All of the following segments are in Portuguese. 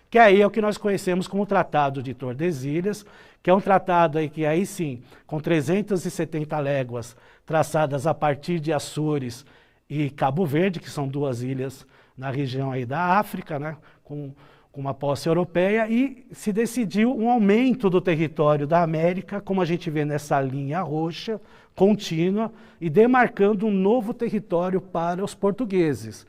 que aí é o que nós conhecemos como Tratado de Tordesilhas, que é um tratado aí que aí sim, com 370 léguas traçadas a partir de Açores e Cabo Verde, que são duas ilhas na região aí da África, né, com uma posse europeia, e se decidiu um aumento do território da América, como a gente vê nessa linha roxa, contínua, e demarcando um novo território para os portugueses.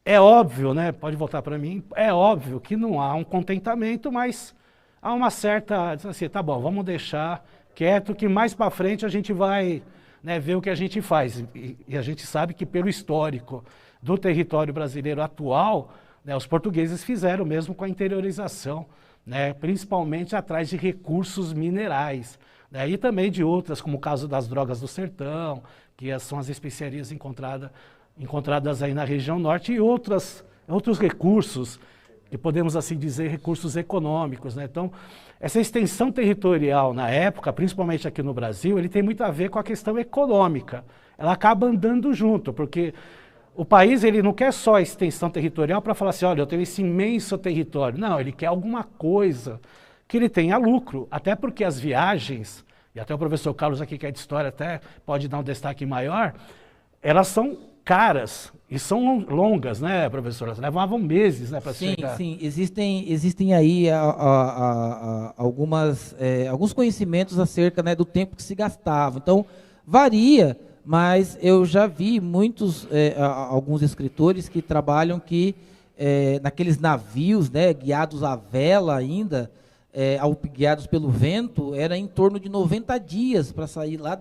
É óbvio, né? Pode voltar para mim, é óbvio que não há um contentamento, mas há uma certa, assim, tá bom, vamos deixar quieto que mais para frente a gente vai, né, ver o que a gente faz. E a gente sabe que pelo histórico do território brasileiro atual, né, os portugueses fizeram mesmo com a interiorização, né, principalmente atrás de recursos minerais, né, e também de outras, como o caso das drogas do sertão, que são as especiarias encontradas aí na região norte, e outros recursos, que podemos assim dizer recursos econômicos, né? Então, essa extensão territorial na época, principalmente aqui no Brasil, ele tem muito a ver com a questão econômica. Ela acaba andando junto, porque o país ele não quer só a extensão territorial para falar assim, olha, eu tenho esse imenso território. Não, ele quer alguma coisa que ele tenha lucro, até porque as viagens, e até o professor Carlos aqui que é de história até pode dar um destaque maior, elas são caras e são longas, né, professora? Levavam meses, né, para chegar. Sim, existem aí alguns conhecimentos acerca, né, do tempo que se gastava. Então, varia, mas eu já vi alguns escritores que trabalham naqueles navios, né, guiados à vela ainda, guiados pelo vento, era em torno de 90 dias para sair lá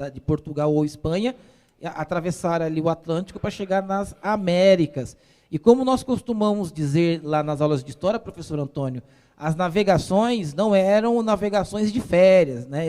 de Portugal ou Espanha, atravessar ali o Atlântico para chegar nas Américas. E como nós costumamos dizer lá nas aulas de história, professor Antônio, as navegações não eram navegações de férias, né?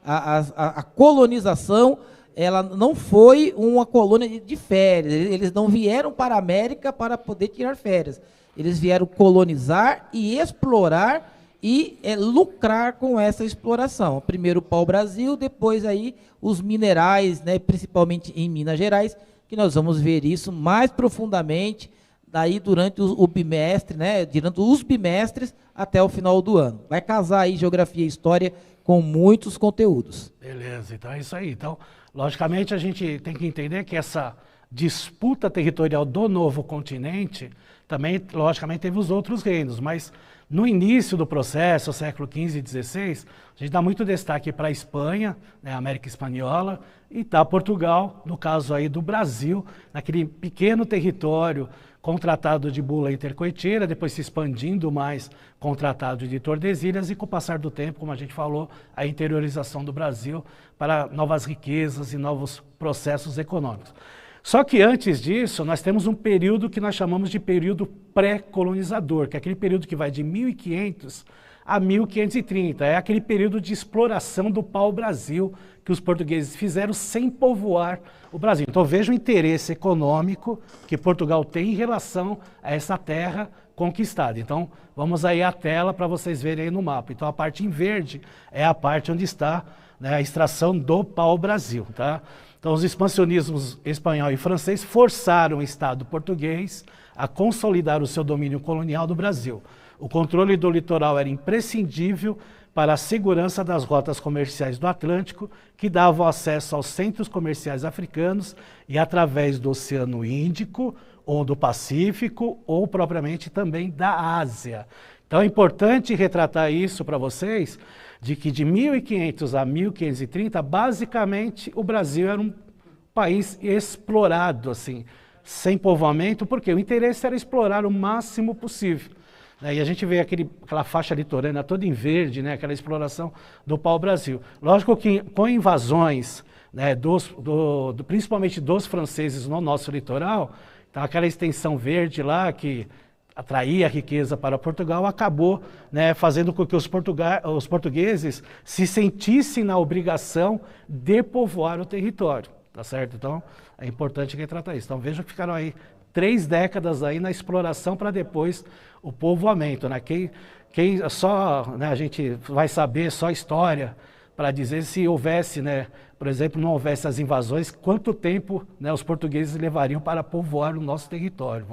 A colonização, ela não foi uma colônia de férias, eles não vieram para a América para poder tirar férias. Eles vieram colonizar e explorar e lucrar com essa exploração. Primeiro o pau-brasil, depois aí os minerais, né, principalmente em Minas Gerais, que nós vamos ver isso mais profundamente daí durante o bimestre, né, durante os bimestres até o final do ano. Vai casar aí geografia e história com muitos conteúdos. Beleza, então é isso aí. Então, logicamente, a gente tem que entender que essa disputa territorial do novo continente também, logicamente, teve os outros reinos, mas no início do processo, século XV e XVI, a gente dá muito destaque para a Espanha, né, a América Espanhola, e tá Portugal, no caso aí do Brasil, naquele pequeno território com o Tratado de Bula Intercoiteira, depois se expandindo mais com o Tratado de Tordesilhas e com o passar do tempo, como a gente falou, a interiorização do Brasil para novas riquezas e novos processos econômicos. Só que antes disso, nós temos um período que nós chamamos de período pré-colonizador, que é aquele período que vai de 1500 a 1530. É aquele período de exploração do pau-brasil que os portugueses fizeram sem povoar o Brasil. Então veja o interesse econômico que Portugal tem em relação a essa terra conquistada. Então vamos aí à tela para vocês verem aí no mapa. Então a parte em verde é a parte onde está, né, a extração do pau-brasil, tá? Então, os expansionismos espanhol e francês forçaram o Estado português a consolidar o seu domínio colonial do Brasil. O controle do litoral era imprescindível para a segurança das rotas comerciais do Atlântico, que davam acesso aos centros comerciais africanos e através do Oceano Índico, ou do Pacífico, ou propriamente também da Ásia. Então, é importante retratar isso para vocês, de que de 1500 a 1530, basicamente, o Brasil era um país explorado, assim, sem povoamento, porque o interesse era explorar o máximo possível. Né? E a gente vê aquela faixa litorânea toda em verde, né? Aquela exploração do pau-brasil. Lógico que com invasões, né, principalmente dos franceses no nosso litoral, então aquela extensão verde lá que atraía riqueza para Portugal, acabou, né, fazendo com que os portugueses se sentissem na obrigação de povoar o território, tá certo? Então, é importante retratar isso. Então, vejam que ficaram aí 3 décadas aí na exploração para depois o povoamento, né? Quem só, né, a gente vai saber só história para dizer se houvesse, né, por exemplo, não houvesse as invasões, quanto tempo, né, os portugueses levariam para povoar o nosso território.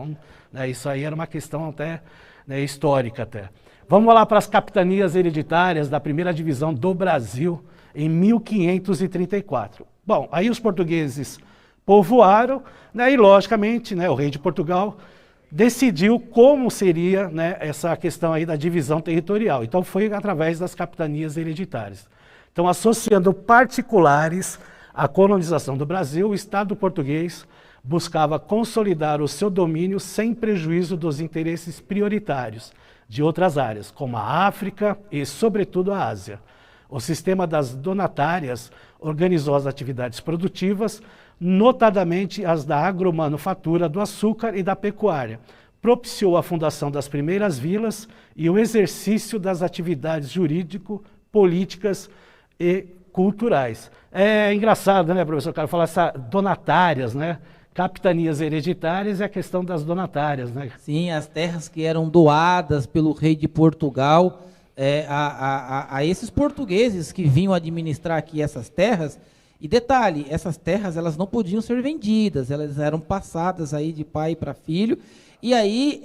Né, isso aí era uma questão até, né, histórica até. Vamos lá para as capitanias hereditárias da primeira divisão do Brasil em 1534. Bom, aí os portugueses povoaram, né, e logicamente, né, o rei de Portugal decidiu como seria, né, essa questão aí da divisão territorial. Então foi através das capitanias hereditárias. Então, associando particulares à colonização do Brasil, o Estado português buscava consolidar o seu domínio sem prejuízo dos interesses prioritários de outras áreas, como a África e, sobretudo, a Ásia. O sistema das donatárias organizou as atividades produtivas, notadamente as da agromanufatura, do açúcar e da pecuária. Propiciou a fundação das primeiras vilas e o exercício das atividades jurídico-políticas e culturais. É engraçado, né, professor Carlos, falar essa donatárias, né? Capitanias hereditárias e a questão das donatárias, né? Sim, as terras que eram doadas pelo rei de Portugal a esses portugueses que vinham administrar aqui essas terras. E detalhe, essas terras elas não podiam ser vendidas, elas eram passadas aí de pai para filho. E aí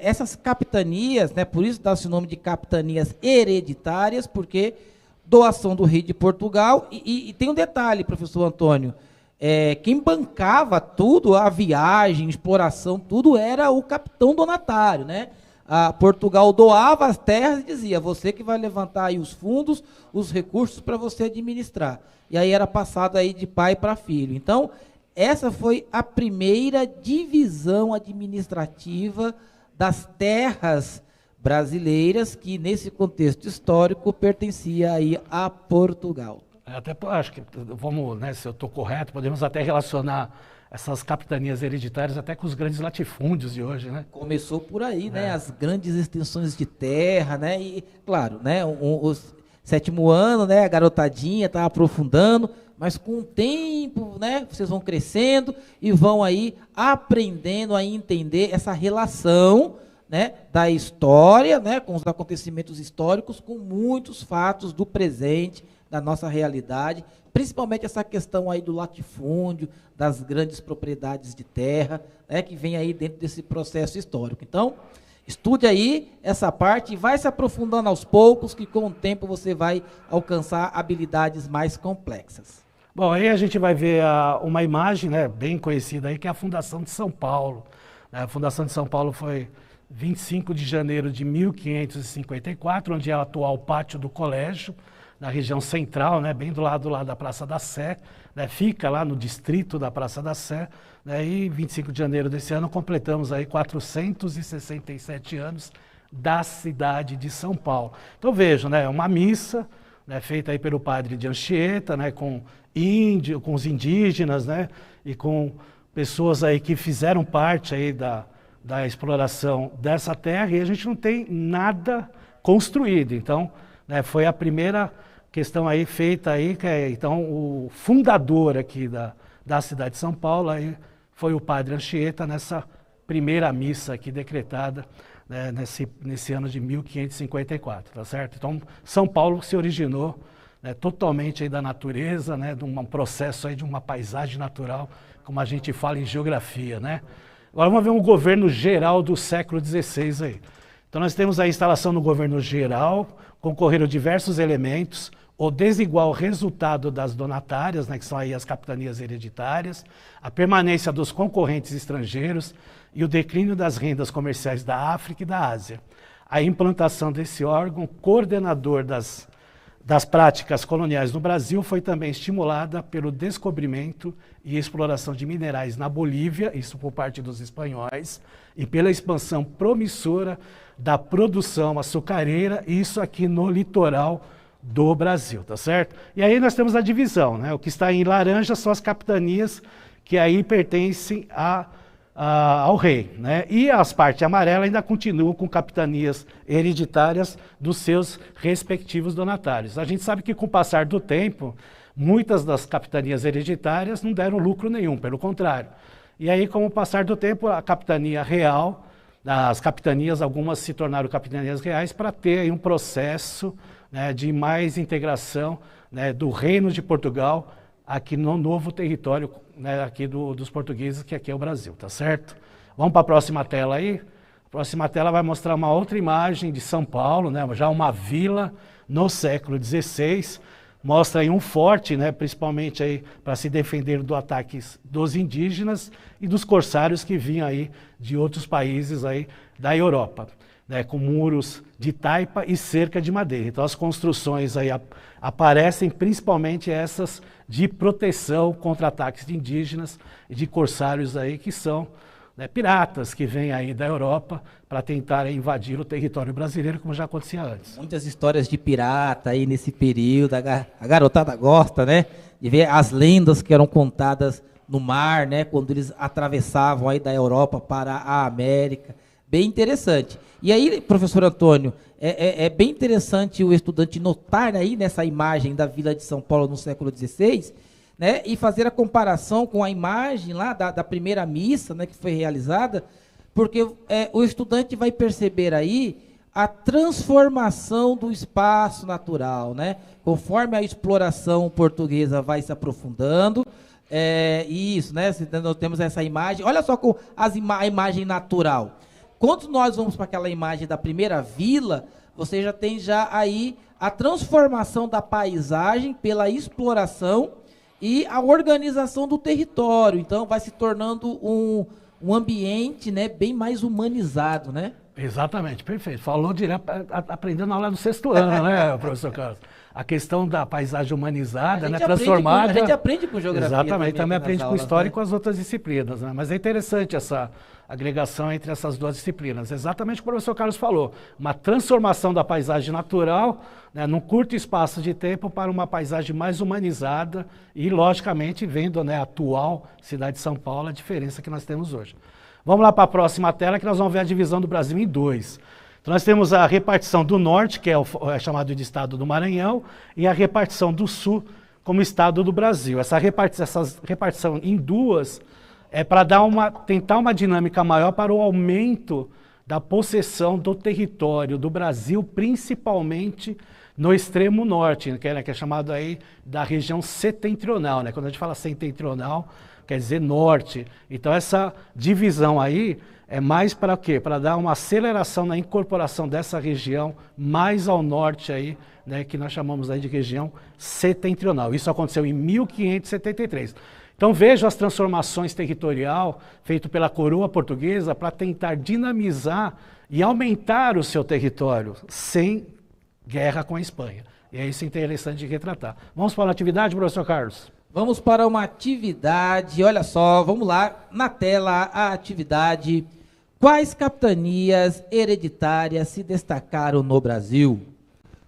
essas capitanias, né, por isso dá-se o nome de capitanias hereditárias, porque doação do rei de Portugal. E tem um detalhe, professor Antônio, quem bancava tudo, a viagem, exploração, tudo era o capitão donatário, né? Portugal doava as terras e dizia, você que vai levantar aí os fundos, os recursos para você administrar. E aí era passado aí de pai para filho. Então, essa foi a primeira divisão administrativa das terras brasileiras, que nesse contexto histórico pertencia aí a Portugal. Até acho que, vamos, né, se eu estou correto, podemos até relacionar essas capitanias hereditárias até com os grandes latifúndios de hoje, né? Começou por aí, né? As grandes extensões de terra, né? E, claro, né? O sétimo ano, né? A garotadinha está aprofundando, mas com o tempo, né? Vocês vão crescendo e vão aí aprendendo a entender essa relação, né? Da história, né? Com os acontecimentos históricos, com muitos fatos do presente, da nossa realidade, principalmente essa questão aí do latifúndio, das grandes propriedades de terra, né, que vem aí dentro desse processo histórico. Então, estude aí essa parte e vai se aprofundando aos poucos, que com o tempo você vai alcançar habilidades mais complexas. Bom, aí a gente vai ver uma imagem, né, bem conhecida aí, que é a Fundação de São Paulo. A Fundação de São Paulo foi 25 de janeiro de 1554, onde é o atual pátio do colégio, na região central, né, bem do lado lá da Praça da Sé, né, fica lá no distrito da Praça da Sé, né, e 25 de janeiro desse ano completamos aí 467 anos da cidade de São Paulo. Então vejam, né, uma missa, né, feita aí pelo padre de Anchieta, né, com os indígenas, né, e com pessoas aí que fizeram parte aí da exploração dessa terra, e a gente não tem nada construído. Então, né, foi a primeira questão aí feita aí, que é, então, o fundador aqui da cidade de São Paulo aí foi o padre Anchieta, nessa primeira missa aqui decretada, né, nesse ano de 1554, tá certo? Então, São Paulo se originou, né, totalmente aí da natureza, né, de um processo aí de uma paisagem natural, como a gente fala em geografia, né? Agora vamos ver um governo geral do século XVI aí. Então nós temos a instalação no governo geral, concorreram diversos elementos, o desigual resultado das donatárias, né, que são aí as capitanias hereditárias, a permanência dos concorrentes estrangeiros e o declínio das rendas comerciais da África e da Ásia. A implantação desse órgão coordenador das práticas coloniais no Brasil foi também estimulada pelo descobrimento e exploração de minerais na Bolívia, isso por parte dos espanhóis, e pela expansão promissora da produção açucareira, isso aqui no litoral do Brasil, tá certo? E aí nós temos a divisão, né? O que está em laranja são as capitanias que aí pertencem ao rei, né? E as partes amarelas ainda continuam com capitanias hereditárias dos seus respectivos donatários. A gente sabe que com o passar do tempo, muitas das capitanias hereditárias não deram lucro nenhum, pelo contrário. E aí, com o passar do tempo, a capitania real, as capitanias, algumas se tornaram capitanias reais para ter aí um processo, né, de mais integração né, do Reino de Portugal aqui no novo território, né, aqui dos portugueses, que aqui é o Brasil, tá certo? Vamos para a próxima tela aí. A próxima tela vai mostrar uma outra imagem de São Paulo, né, já uma vila no século XVI. Mostra aí um forte, né, principalmente aí para se defender do ataque dos indígenas e dos corsários que vinham aí de outros países aí da Europa, né, com muros de taipa e cerca de madeira. Então as construções aí aparecem principalmente essas de proteção contra ataques de indígenas e de corsários aí que são, né, piratas que vêm aí da Europa para tentar invadir o território brasileiro, como já acontecia antes. Muitas histórias de pirata aí nesse período, a garotada gosta, né, de ver as lendas que eram contadas no mar, né, quando eles atravessavam aí da Europa para a América. Bem interessante. E aí, professor Antônio, é bem interessante o estudante notar aí nessa imagem da Vila de São Paulo no século XVI, né, e fazer a comparação com a imagem lá da primeira missa, né, que foi realizada, porque o estudante vai perceber aí a transformação do espaço natural, né, conforme a exploração portuguesa vai se aprofundando. Isso, né, nós temos essa imagem, olha só com a imagem natural. Quando nós vamos para aquela imagem da primeira vila, você já tem aí a transformação da paisagem pela exploração e a organização do território. Então, vai se tornando um ambiente, né, bem mais humanizado, né? Exatamente, perfeito. Falou direto, aprendendo na aula do sexto ano, né, professor Carlos? A questão da paisagem humanizada, né, transformada. A gente aprende com geografia. Exatamente, também aprende com história, né, e com com as outras disciplinas, né? Mas é interessante essa agregação entre essas duas disciplinas. Exatamente o que o professor Carlos falou. Uma transformação da paisagem natural, né, num curto espaço de tempo para uma paisagem mais humanizada e, logicamente, vendo, né, a atual cidade de São Paulo, a diferença que nós temos hoje. Vamos lá para a próxima tela, que nós vamos ver a divisão do Brasil em dois. Então, nós temos a repartição do norte, que é chamado de estado do Maranhão, e a repartição do sul como estado do Brasil. Essa repartição em duas é para tentar uma dinâmica maior para o aumento da possessão do território do Brasil, principalmente no extremo norte, que é chamado aí da região setentrional, né? Quando a gente fala setentrional, quer dizer norte. Então essa divisão aí é mais para o quê? Para dar uma aceleração na incorporação dessa região mais ao norte aí, né, que nós chamamos aí de região setentrional. Isso aconteceu em 1573. Então veja as transformações territorial feitas pela coroa portuguesa para tentar dinamizar e aumentar o seu território sem guerra com a Espanha. E é isso interessante de retratar. Vamos para a atividade, professor Carlos? Vamos para uma atividade, olha só, vamos lá, na tela a atividade. Quais capitanias hereditárias se destacaram no Brasil?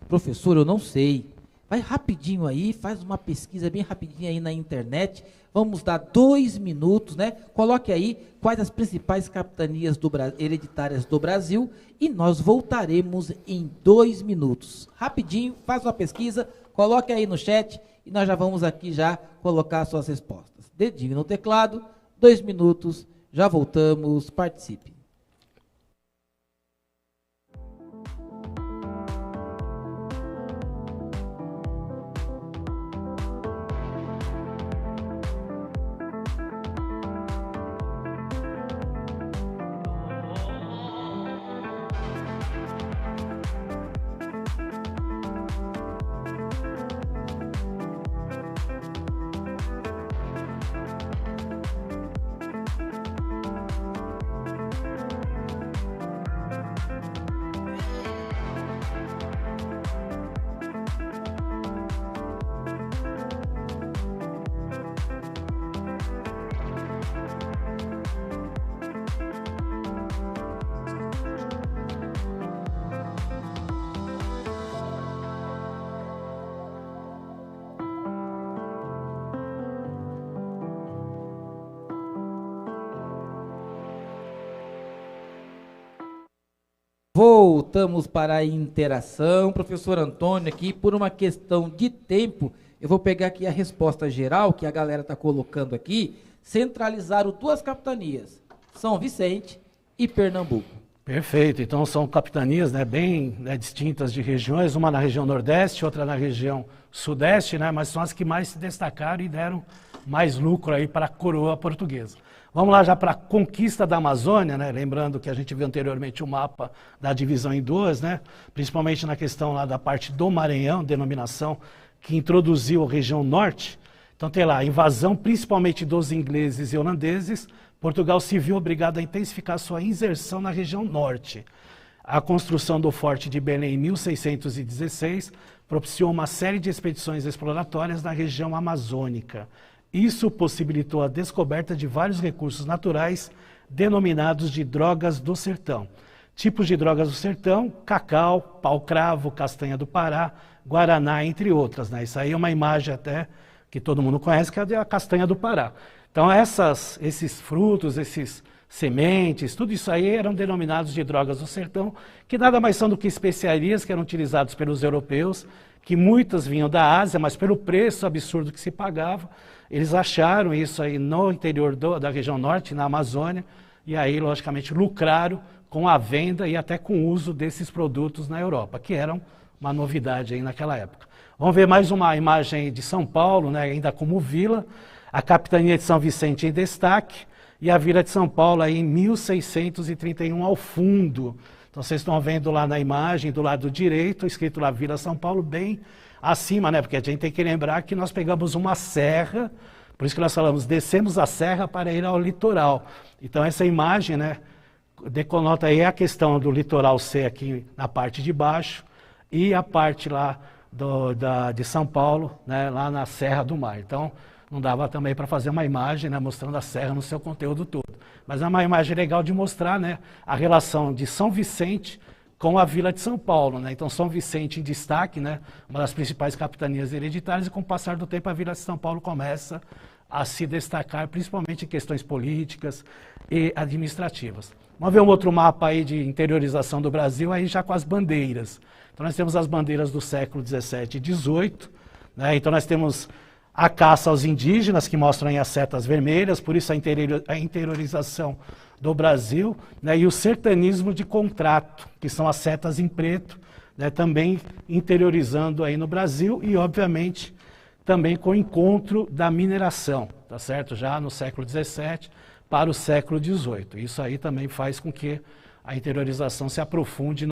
Professor, eu não sei. Vai rapidinho aí, faz uma pesquisa bem rapidinho aí na internet. Vamos dar 2 minutos, né? Coloque aí quais as principais capitanias hereditárias do Brasil e nós voltaremos em 2 minutos. Rapidinho, faz uma pesquisa, coloque aí no chat e nós já vamos aqui já colocar suas respostas. Dedinho no teclado, 2 minutos, já voltamos, participe. Voltamos para a interação. Professor Antônio, aqui por uma questão de tempo, eu vou pegar aqui a resposta geral que a galera está colocando aqui. Centralizaram 2 capitanias, São Vicente e Pernambuco. Perfeito. Então são capitanias, né, bem, né, distintas de regiões, uma na região Nordeste, outra na região Sudeste, né, mas são as que mais se destacaram e deram mais lucro aí para a coroa portuguesa. Vamos lá já para a conquista da Amazônia, né, lembrando que a gente viu anteriormente o mapa da divisão em duas, né, principalmente na questão lá da parte do Maranhão, denominação que introduziu a região norte. Então tem lá a invasão principalmente dos ingleses e holandeses. Portugal se viu obrigado a intensificar sua inserção na região norte. A construção do Forte de Belém em 1616 propiciou uma série de expedições exploratórias na região amazônica. Isso possibilitou a descoberta de vários recursos naturais denominados de drogas do sertão. Tipos de drogas do sertão: cacau, pau-cravo, castanha do Pará, guaraná, entre outras, né? Isso aí é uma imagem até que todo mundo conhece, que é a castanha do Pará. Então esses frutos, esses sementes, tudo isso aí eram denominados de drogas do sertão, que nada mais são do que especiarias que eram utilizadas pelos europeus, que muitas vinham da Ásia, mas pelo preço absurdo que se pagava, eles acharam isso aí no interior da região norte, na Amazônia, e aí, logicamente, lucraram com a venda e até com o uso desses produtos na Europa, que eram uma novidade aí naquela época. Vamos ver mais uma imagem de São Paulo, né, ainda como vila. A capitania de São Vicente em destaque e a vila de São Paulo aí em 1631 ao fundo. Então vocês estão vendo lá na imagem, do lado direito, escrito lá Vila São Paulo, bem acima, né? Porque a gente tem que lembrar que nós pegamos uma serra, por isso que nós falamos, descemos a serra para ir ao litoral. Então essa imagem, né, deconota aí a questão do litoral ser aqui na parte de baixo e a parte lá de São Paulo, né, lá na Serra do Mar. Então não dava também para fazer uma imagem, né, mostrando a serra no seu conteúdo todo. Mas é uma imagem legal de mostrar, né, a relação de São Vicente com a Vila de São Paulo, né? Então São Vicente em destaque, né, uma das principais capitanias hereditárias, e com o passar do tempo a Vila de São Paulo começa a se destacar, principalmente em questões políticas e administrativas. Vamos ver um outro mapa aí de interiorização do Brasil, aí já com as bandeiras. Então nós temos as bandeiras do século XVII e XVIII, né? Então nós temos a caça aos indígenas, que mostram aí as setas vermelhas, por isso a interiorização do Brasil, né, e o sertanismo de contrato, que são as setas em preto, né, também interiorizando aí no Brasil, e obviamente também com o encontro da mineração, tá certo? Já no século XVII para o século XVIII. Isso aí também faz com que a interiorização se aprofunde